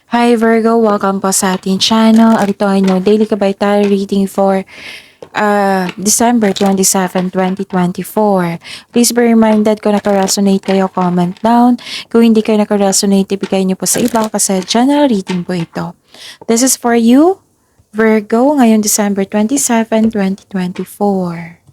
Hi Virgo, welcome po sa ating channel. Ito ay inyong daily kabaytay reading for December 27, 2024. Please be reminded kung naka-resonate kayo, comment down. Kung hindi kayo naka-resonate, ibigay niyo po sa iba kasi general reading po ito. This is for you, Virgo, ngayon December 27, 2024.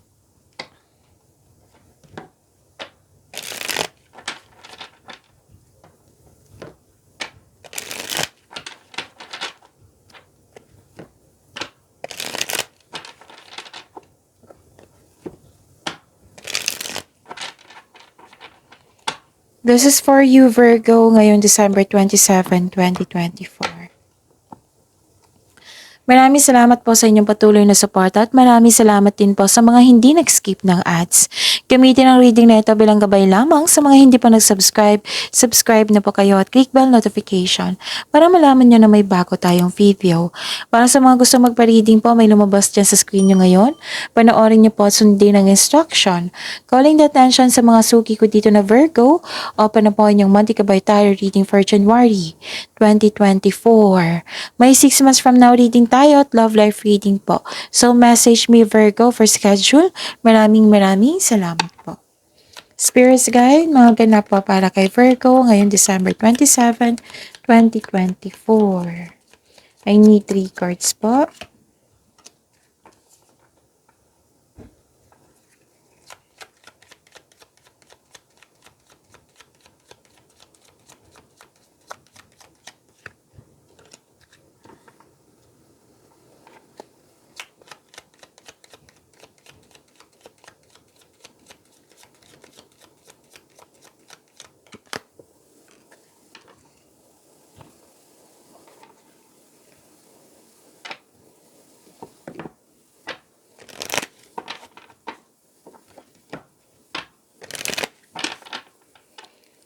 This is for you, Virgo, ngayon December 27, 2024. Maraming salamat po sa inyong patuloy na suporta at maraming salamat din po sa mga hindi nag-skip ng ads. Gamitin ang reading na ito bilang gabay lamang sa mga hindi pa nag-subscribe. Subscribe na po kayo at click bell notification para malaman nyo na may bago tayong video. Para sa mga gusto magpa-reading po, may lumabas dyan sa screen nyo ngayon. Panoorin nyo po at sundin ang instruction. Calling the attention sa mga suki ko dito na Virgo, open na po inyong monthly kabaytayo reading for January 2024. May 6 months from now reading tayo at love life reading po. So message me Virgo for schedule. Maraming salamat po. Spirits Guide, mga ganap po para kay Virgo ngayong December 27, 2024. I need 3 cards po.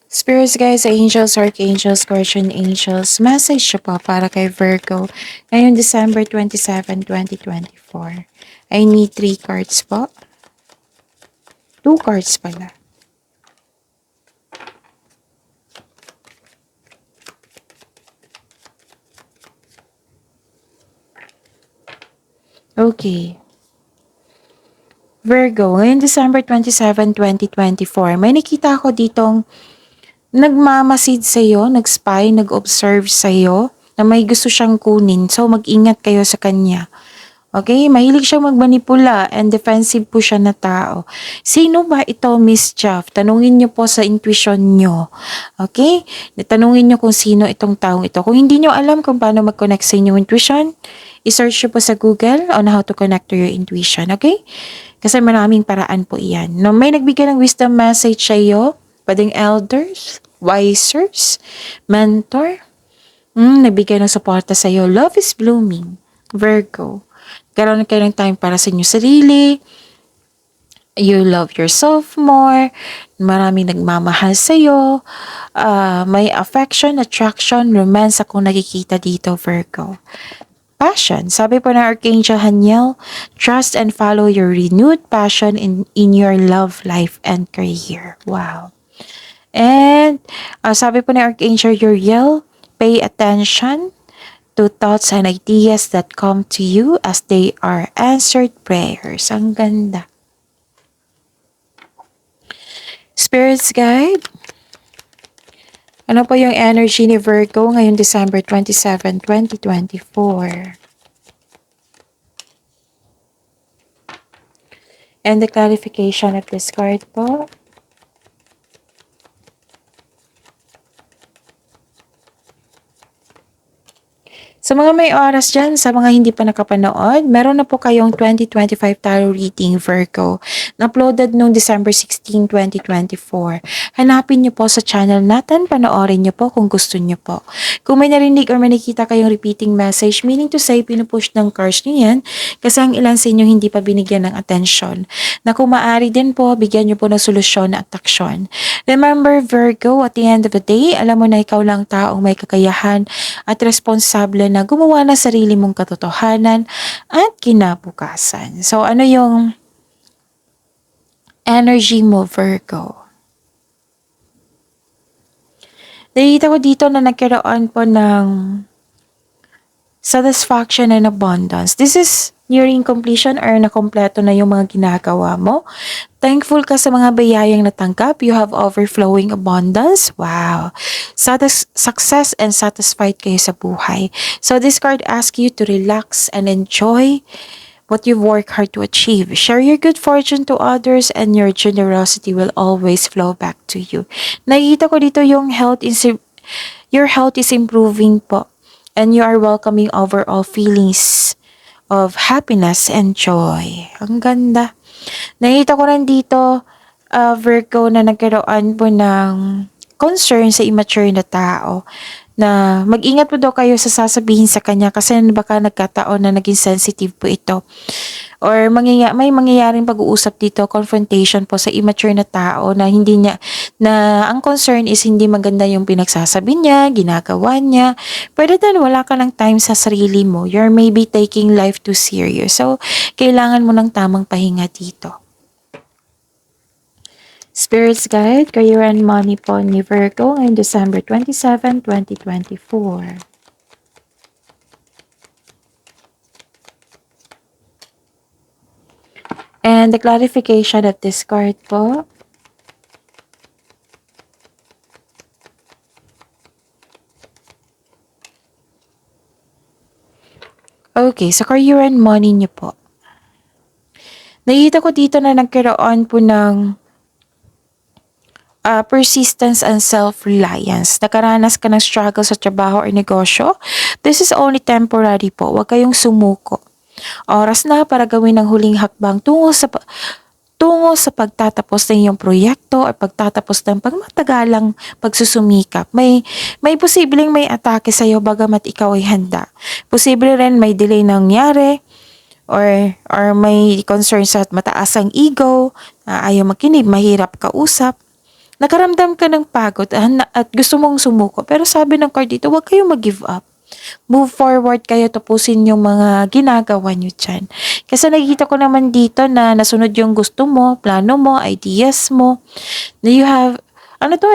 Spirits guys, angels, archangels, guardian angels, message siya po para kay Virgo ngayong December 27, 2024. I need 3 cards po. 2 cards pala. Okay. Virgo, ngayon December 27, 2024, may nakita ako ditong nagmamasid sa'yo, nag-spy, nag-observe sa'yo na may gusto siyang kunin. So, mag-ingat kayo sa kanya. Okay? Mahilig siyang magmanipula and defensive po siya na tao. Sino ba ito, Miss Chaff? Tanungin niyo po sa intuition niyo. Okay? Tanungin niyo kung sino itong taong ito. Kung hindi niyo alam kung paano mag-connect sa inyong intuition, i-search niyo po sa Google on how to connect to your intuition. Okay? Kasi maraming paraan po iyan. No, may nagbigay ng wisdom message sa iyo, pwedeng elders, wisers, mentor, nagbigay ng suporta sa iyo. Love is blooming, Virgo. Karoon kayo ng time para sa inyo sarili. You love yourself more. Maraming nagmamahal sa iyo. May affection, attraction, romance akong nakikita dito, Virgo. Passion. Sabi po ng Archangel Haniel, trust and follow your renewed passion in your love life and career. Wow. And sabi po ng Archangel Uriel, pay attention to thoughts and ideas that come to you as they are answered prayers. Ang ganda. Spirits Guide, ano po yung energy ni Virgo ngayong December 27, 2024? And the clarification of this card po. Sa mga may oras dyan, sa mga hindi pa nakapanood, meron na po kayong 2025 Tarot Reading Virgo na uploaded noong December 16, 2024. Hanapin niyo po sa channel natin, panoorin niyo po kung gusto niyo po. Kung may narinig or may nakita kayong repeating message, meaning to say, pinupush ng cards niyo yan kasi ang ilan sa inyo hindi pa binigyan ng atensyon. Na kung maaari din po, bigyan niyo po ng solusyon at aksyon. Remember Virgo, at the end of the day, alam mo na ikaw lang taong may kakayahan at responsable na gumawa ng sarili mong katotohanan at kinabukasan. So, ano yung energy mo, Virgo? Nakikita ko dito na nagkaroon po ng satisfaction and abundance. This is nearing completion or nakompleto na yung mga ginagawa mo. Thankful ka sa mga biyayang natanggap. You have overflowing abundance. Wow. Success and satisfied kayo sa buhay. So this card asks you to relax and enjoy what you've worked hard to achieve. Share your good fortune to others and your generosity will always flow back to you. Nakikita ko dito yung your health is improving po and you are welcoming overall feelings of happiness and joy. Ang ganda. Nakita ko rin dito, Virgo, na nagkaroon po ng concern sa immature na tao na mag-ingat po daw kayo sa sasabihin sa kanya kasi baka nagkataon na naging sensitive po ito. Or may mangyayaring pag-uusap dito, confrontation po sa immature na tao na ang concern is hindi maganda yung pinagsasabi niya, ginagawa niya. Pwede din wala ka ng time sa sarili mo. You're maybe taking life too serious. So, kailangan mo ng tamang pahinga dito. Spirits Guide, Career and Money po ni Virgo ngayong December 27, 2024. And the clarification of this card po. Okay, so career and money niyo po. Nakita ko dito na nagkaroon po ng persistence and self-reliance. Nakaranas ka ng struggle sa trabaho or negosyo. This is only temporary po. Huwag kayong sumuko. Oras na para gawin ang huling hakbang tungo sa pagtatapos ng iyong proyekto or pagtatapos ng pagmatagalang pagsusumikap. May posibleng may atake sa iyo bagamat ikaw ay handa. Posible rin may delay nangyari or may concern sa mataas ang ego, ayaw makinig, mahirap kausap. Nakaramdam ka ng pagod at gusto mong sumuko. Pero sabi ng card dito, huwag kayong mag-give up. Move forward kayo, tapusin yung mga ginagawa nyo dyan. Kasi nakikita ko naman dito na nasunod yung gusto mo, plano mo, ideas mo. Na you have,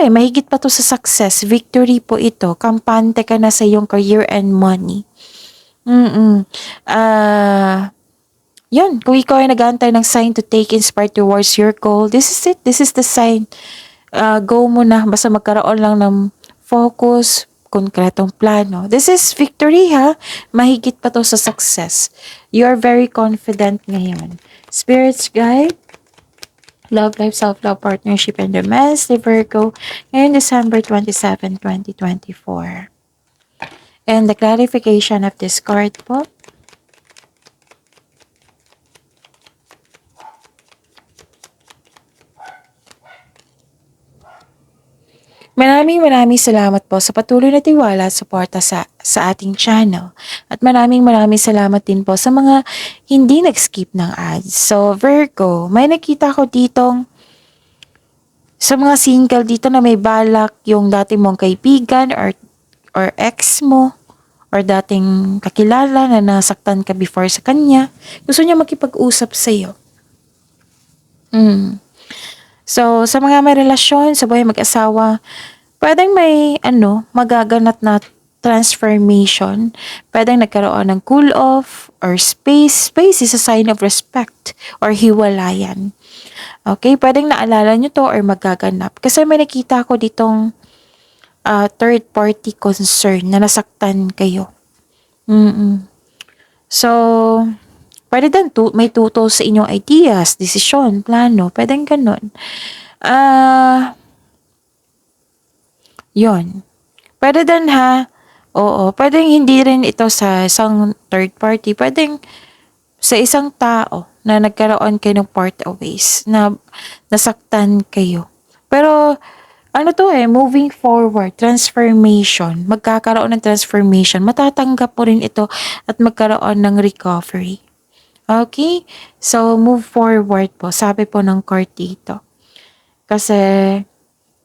mahigit pa to sa success. Victory po ito. Kampante ka na sa yung career and money. Yun, kung ikaw ay nag-aantay ng sign to take inspired towards your goal, this is it. This is the sign. Go mo na, basta magkaroon lang ng focus, konkretong plano. This is victory ha. Mahigit pa to sa success. You are very confident ngayon. Spirits Guide, Love Life, Self-Love, Partnership, and Romance, ni Virgo, ngayon December 27, 2024. And the clarification of this card po. Maraming salamat po sa patuloy na tiwala at suporta sa ating channel. At maraming salamat din po sa mga hindi nag-skip ng ads. So Virgo, may nakita ko ditong sa mga single dito na may balak yung dati mong kaibigan or ex mo or dating kakilala na nasaktan ka before sa kanya. Gusto niya makipag-usap sa iyo. So, sa mga may relasyon, sa buhay mag-asawa, pwedeng may magaganap na transformation. Pwedeng nagkaroon ng cool off or space. Space is a sign of respect or hiwalayan. Okay, pwedeng naalala nyo to or magaganap. Kasi may nakita ko ditong third party concern na nasaktan kayo. So, pwede din may tutol sa inyong ideas, desisyon, plano. Pwedeng ganun. Yun. Pwede din ha. Oo. Pwedeng hindi rin ito sa isang third party. Pwedeng sa isang tao na nagkaroon kayo ng part of ways na nasaktan kayo. Pero, moving forward, transformation. Magkakaroon ng transformation. Matatanggap mo rin ito at magkaroon ng recovery. Okay? So, move forward po. Sabi po ng card dito. Kasi,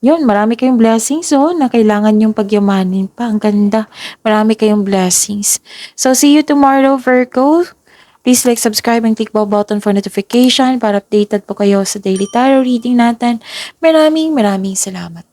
yun, marami kayong blessings na kailangan yung pagyamanin pa. Ang ganda. Marami kayong blessings. So, see you tomorrow, Virgo. Please like, subscribe, and click bell button for notification para updated po kayo sa daily tarot reading natin. Maraming salamat.